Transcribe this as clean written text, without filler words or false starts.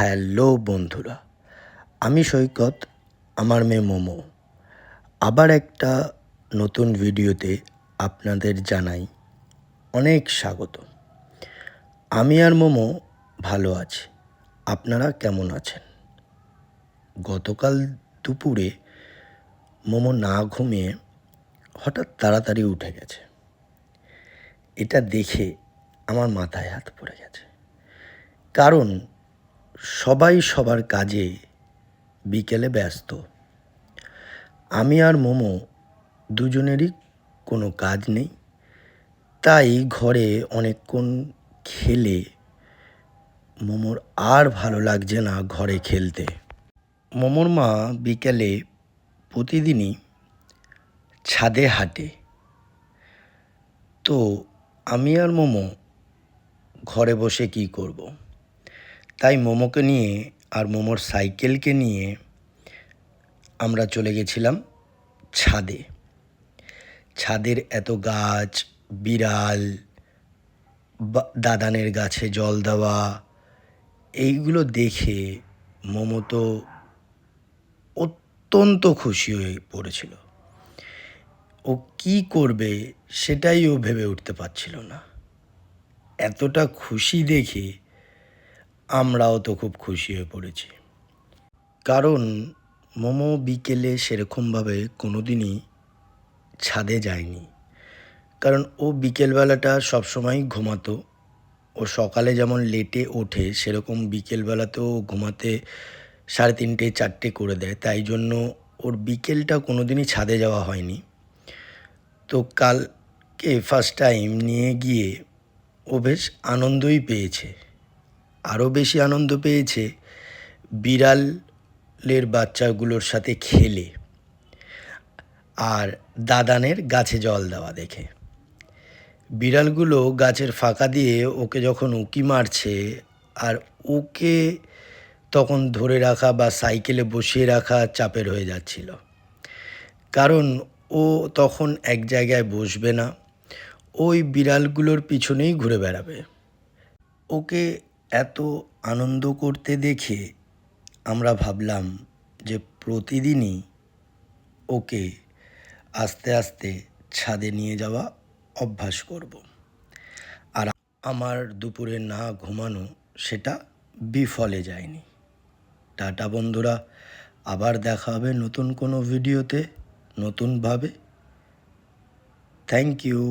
Hello বন্ধুরা, আমি সৈকত, আমার মেয়ে মোমো। আবার একটা নতুন ভিডিওতে আপনাদের জানাই অনেক স্বাগত। আমি আর মোমো ভালো আছি। আপনারা কেমন আছেন? গতকাল দুপুরে মোমো না ঘুমিয়ে হঠাৎ তাড়াতাড়ি উঠে গেছে। এটা দেখে আমার মাথায় হাত পড়ে গেছে, কারণ সবাই সবার কাজে বিকেলে ব্যস্ত। আমি আর মোমো দুজনেরই কোনো কাজ নেই, তাই ঘরে অনেকক্ষণ খেলে মোমোর আর ভালো লাগছে না ঘরে খেলতে। মোমোর মা বিকেলে প্রতিদিনই ছাদে হাঁটে, তো আমি আর মোমো ঘরে বসে কি করব। তাই মোমোকে নিয়ে আর মোমোর সাইকেলকে নিয়ে আমরা চলে গেছিলাম ছাদে। ছাদের এত গাছ, বিড়াল, দাদানের গাছে জল দেওয়া, এইগুলো দেখে মোমো তো অত্যন্ত খুশি হয়ে পড়েছিল। ও কি করবে সেটাই ও ভেবে উঠতে পারছিল না। এতটা খুশি দেখে আমরাও তো খুব খুশি হয়ে পড়েছি, কারণ মোমো বিকেলে সেরকমভাবে কোনো দিনই ছাদে যায়নি। কারণ ও বিকেলবেলাটা সবসময়ই ঘুমাতো। ও সকালে যেমন লেটে ওঠে, সেরকম বিকেলবেলাতেও ঘুমাতে 3:30 4টে করে দেয়। তাই জন্য ওর বিকেলটা কোনো দিনই ছাদে যাওয়া হয়নি। তো কালকে ফার্স্ট টাইম নিয়ে গিয়ে ও বেশ আনন্দই পেয়েছে। আরও বেশি আনন্দ পেয়েছে বিড়ালের বাচ্চাগুলোর সাথে খেলে আর দাদানের গাছে জল দেওয়া দেখে। বিড়ালগুলো গাছের ফাঁকা দিয়ে ওকে যখন উঁকি মারছে, আর ওকে তখন ধরে রাখা বা সাইকেলে বসিয়ে রাখা চাপের হয়ে যাচ্ছিল, কারণ ও তখন এক জায়গায় বসবে না, ওই বিড়ালগুলোর পিছনেই ঘুরে বেড়াবে। ওকে এত আনন্দ করতে দেখে আমরা ভাবলাম যে প্রতিদিনই ওকে আস্তে আস্তে ছাদে নিয়ে যাওয়া অভ্যাস করব। আর আমার দুপুরে না ঘুমানো সেটা বিফলে যায়নি। টাটা বন্ধুরা, আবার দেখা হবে নতুন কোনো ভিডিওতে নতুনভাবে। Thank you.